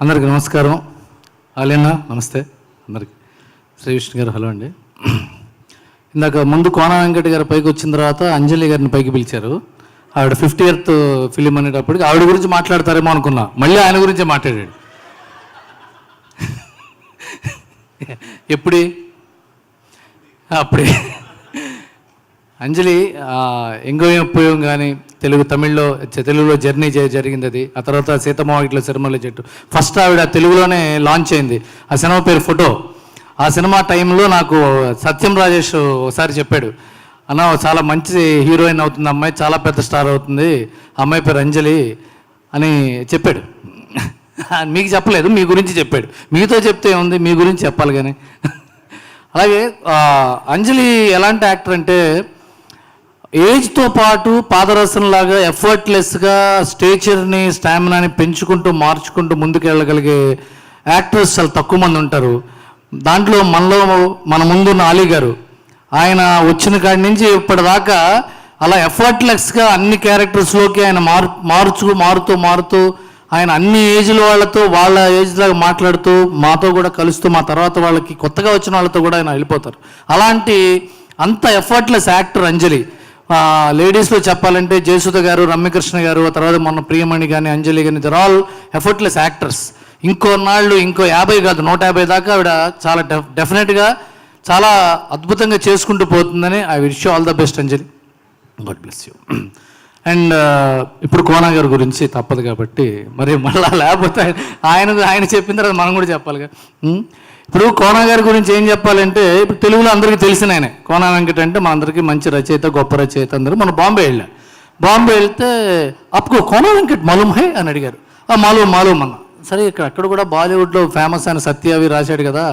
అందరికీ నమస్కారం. అలేనా నమస్తే అందరికి. శ్రీవిష్ణు గారు హలో అండి. ఇందాక ముందు కోన వెంకట గారు పైకి వచ్చిన తర్వాత అంజలి గారిని పైకి పిలిచారు. ఆవిడ 50th ఫిలిం అనేటప్పటికి ఆవిడ గురించి మాట్లాడతారేమో అనుకున్నా, మళ్ళీ ఆయన గురించే మాట్లాడాడు. ఎప్పుడే అప్పుడే అంజలి ఎంగో ఎప్పుయం కానీ తెలుగులో జర్నీ జరిగింది అది. ఆ తర్వాత సీతమ్మవాకిట్లో సిరిమల్లె చెట్టు ఫస్ట్ ఆవిడ తెలుగులోనే లాంచ్ అయింది. ఆ సినిమా పేరు ఫోటో. ఆ సినిమా టైంలో నాకు సత్యం రాజేష్ ఒకసారి చెప్పాడు, అన్న చాలా మంచి హీరోయిన్ అవుతుంది అమ్మాయి, చాలా పెద్ద స్టార్ అవుతుంది, అమ్మాయి పేరు అంజలి అని చెప్పాడు. మీకు చెప్పలేదు, మీ గురించి చెప్పాడు. మీతో చెప్తే ఉంది, మీ గురించి చెప్పాలి. కానీ అలాగే అంజలి ఎలాంటి యాక్టర్ అంటే ఏజ్తో పాటు పాదరసంలాగా ఎఫర్ట్లెస్గా స్టేచర్ని స్టామినాని పెంచుకుంటూ మార్చుకుంటూ ముందుకు వెళ్ళగలిగే యాక్టర్స్ చాలా తక్కువ మంది ఉంటారు. దాంట్లో మన ముందున్న అలీ గారు, ఆయన వచ్చిన కాడి నుంచి ఇప్పటిదాకా అలా ఎఫర్ట్లెస్గా అన్ని క్యారెక్టర్స్లోకి ఆయన మారుతూ ఆయన అన్ని ఏజ్ల వాళ్ళతో వాళ్ళ ఏజ్లాగా మాట్లాడుతూ మాతో కూడా కలుస్తూ మా తర్వాత వాళ్ళకి కొత్తగా వచ్చిన వాళ్ళతో కూడా ఆయన వెళ్ళిపోతారు. అలాంటి అంత ఎఫర్ట్లెస్ యాక్టర్ అంజలి. లేడీస్లో చెప్పాలంటే జయసుధ గారు, రమ్యకృష్ణ గారు, ఆ తర్వాత మొన్న ప్రియమణి కానీ అంజలి కానీ, దర్ ఆల్ ఎఫర్ట్లెస్ యాక్టర్స్. ఇంకో 50 కాదు 150 దాకా ఆవిడ చాలా డెఫినెట్గా చాలా అద్భుతంగా చేసుకుంటూ పోతుందని I wish you all the best Anjali. God bless you. And ఇప్పుడు కోన గారి గురించి తప్పదు కాబట్టి మరి మళ్ళీ లేకపోతే ఆయన చెప్పిన తర్వాత మనం కూడా చెప్పాలిగా. ఇప్పుడు కోన గారి గురించి ఏం చెప్పాలంటే, ఇప్పుడు తెలుగులో అందరికీ తెలిసిన ఆయనే కోన వెంకట అంటే మనందరికీ మంచి రచయిత, గొప్ప రచయిత. అందరూ మనం బాంబే వెళ్తే అప్పుడు కోన వెంకట్ మాలూమ్ హై అని అడిగారు. మాలూమ్ అన్న. సరే అక్కడ కూడా బాలీవుడ్లో ఫేమస్ అయిన సత్య అవి రాశాడు కదా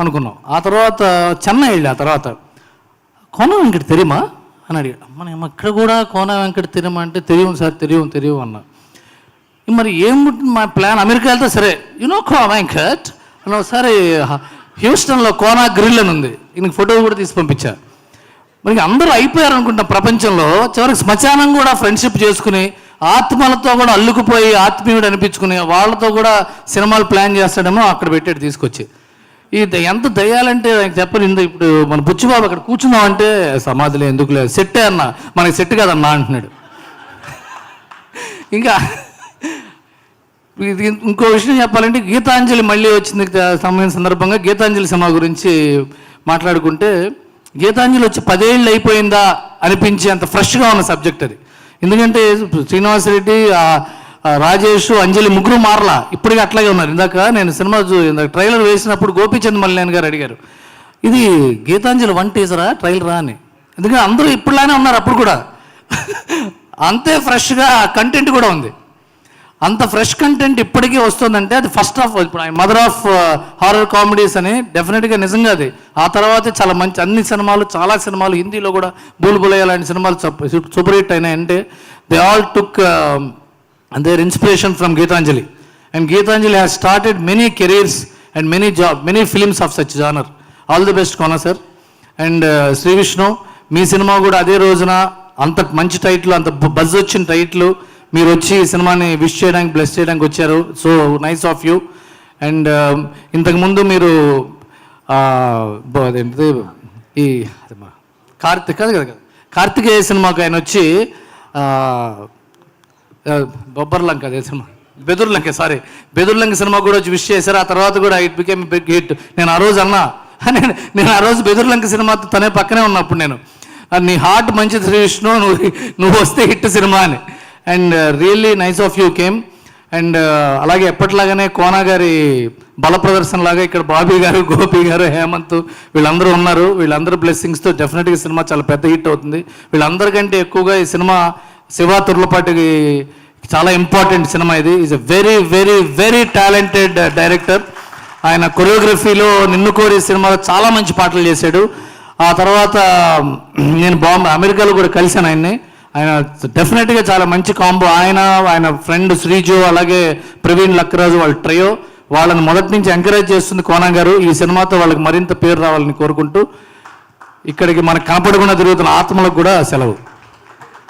అనుకున్నాం. ఆ తర్వాత చెన్నై ఆ తర్వాత కోన వెంకట్ తెరిమా అని అడిగాడు. అమ్మ ఇక్కడ కూడా కోన వెంకట్ తెరిమా అంటే తెలియదు సార్, తెలియదు అన్న. మరి ఏముంటుంది మా ప్లాన్, అమెరికా వెళ్తే సరే కోన వెంకట్ అని ఒకసారి హ్యూస్టన్లో కోనా గ్రిల్ అని ఉంది, ఈయనకి ఫోటో కూడా తీసి పంపించా. మరి అందరూ అయిపోయారు అనుకుంటా ప్రపంచంలో. చివరికి శ్మశానం కూడా ఫ్రెండ్షిప్ చేసుకుని ఆత్మలతో కూడా అల్లుకుపోయి ఆత్మీయుడు అనిపించుకుని వాళ్ళతో కూడా సినిమాలు ప్లాన్ చేస్తాడేమో అక్కడ పెట్టాడు తీసుకొచ్చి. ఎంత దయ్యాలంటే నాకు చెప్పను. ఇప్పుడు మన బుచ్చిబాబు అక్కడ కూర్చున్నామంటే సమాధిలో ఎందుకు లేదు, సెట్టే అన్న, మనకి సెట్ కాదన్నా అంటున్నాడు. ఇంకా ఇది ఇంకో విషయం చెప్పాలంటే, గీతాంజలి మళ్ళీ వచ్చింది సమయం సందర్భంగా గీతాంజలి సినిమా గురించి మాట్లాడుకుంటే, గీతాంజలి వచ్చి 10 ఏళ్ళు అయిపోయిందా అనిపించే అంత ఫ్రెష్గా ఉన్న సబ్జెక్ట్ అది. ఎందుకంటే శ్రీనివాసరెడ్డి, రాజేష్, అంజలి ముగ్గురు మారలా, ఇప్పటికీ అట్లాగే ఉన్నారు. ఇందాక నేను సినిమా ట్రైలర్ వేసినప్పుడు గోపీచంద్ మల్లేన్ గారు అడిగారు, ఇది గీతాంజలి 1 టీజరా ట్రైలరా అని. ఎందుకంటే అందరూ ఇప్పుడులానే ఉన్నారు, అప్పుడు కూడా అంతే ఫ్రెష్గా కంటెంట్ కూడా ఉంది. అంత ఫ్రెష్ కంటెంట్ ఇప్పటికీ వస్తుందంటే అది ఫస్ట్ ఆఫ్ ఇప్పుడు మదర్ ఆఫ్ హారర్ కామెడీస్ అని డెఫినెట్గా నిజంగా అది. ఆ తర్వాత చాలా మంచి అన్ని సినిమాలు, చాలా సినిమాలు హిందీలో కూడా బూల్బులయ్య లాంటి సినిమాలు super hit అయినాయంటే they all took there inspiration from Gitanjali. And Gitanjali has started many careers and many films of such genre. All the best Kona sir. And Shri Vishnu, me cinema కూడా అదే రోజున అంత మంచి టైటిల్, అంత బజ్ వచ్చిన టైటిల్, మీరు వచ్చి ఈ సినిమాని విష్ చేయడానికి, బ్లెస్ చేయడానికి వచ్చారు. So nice of you. And ఇంతకుముందు మీరు ఈ కార్తికేయ సినిమాకి ఆయన వచ్చి బొబ్బర్లంక అదే సినిమా బెదుర్లంక సినిమా కూడా వచ్చి విష్ చేశారు. ఆ తర్వాత కూడా ఇట్ బికేమ్ బిగ్ హిట్. నేను ఆ రోజు బెదుర్లంక సినిమా తనే పక్కనే ఉన్నప్పుడు నేను, నీ హార్ట్ మంచిది శ్రీ విష్ణు, నువ్వు వస్తే హిట్ సినిమా అని. And really nice of you came. And అలాగే ఎప్పటిలాగానే కోన గారి బల ప్రదర్శనలాగా ఇక్కడ బాబీ గారు, గోపి గారు, హేమంత్ వీళ్ళందరూ ఉన్నారు. వీళ్ళందరూ బ్లెస్సింగ్స్తో డెఫినెట్గా సినిమా చాలా పెద్ద హిట్ అవుతుంది. వీళ్ళందరికంటే ఎక్కువగా ఈ సినిమా శివ తుర్లపాటికి చాలా ఇంపార్టెంట్ సినిమా ఇది. Is a very very very talented director. ఆయన కొరియోగ్రఫీలో నిన్ను కోరి సినిమాలో చాలా మంచి పాటలు చేశాడు. ఆ తర్వాత నేను అమెరికాలో కూడా కలిశాను ఆయన్ని. ఆయన డెఫినెట్గా చాలా మంచి కాంబో. ఆయన ఫ్రెండ్ శ్రీజు, అలాగే ప్రవీణ్ లక్కరాజు, వాళ్ళ ట్రయో, వాళ్ళని మొదటి నుంచి ఎంకరేజ్ చేస్తుంది కోన గారు. ఈ సినిమాతో వాళ్ళకి మరింత పేరు రావాలని కోరుకుంటూ ఇక్కడికి మనకు కనపడకుండా తిరుగుతున్న ఆత్మలకు కూడా సెలవు.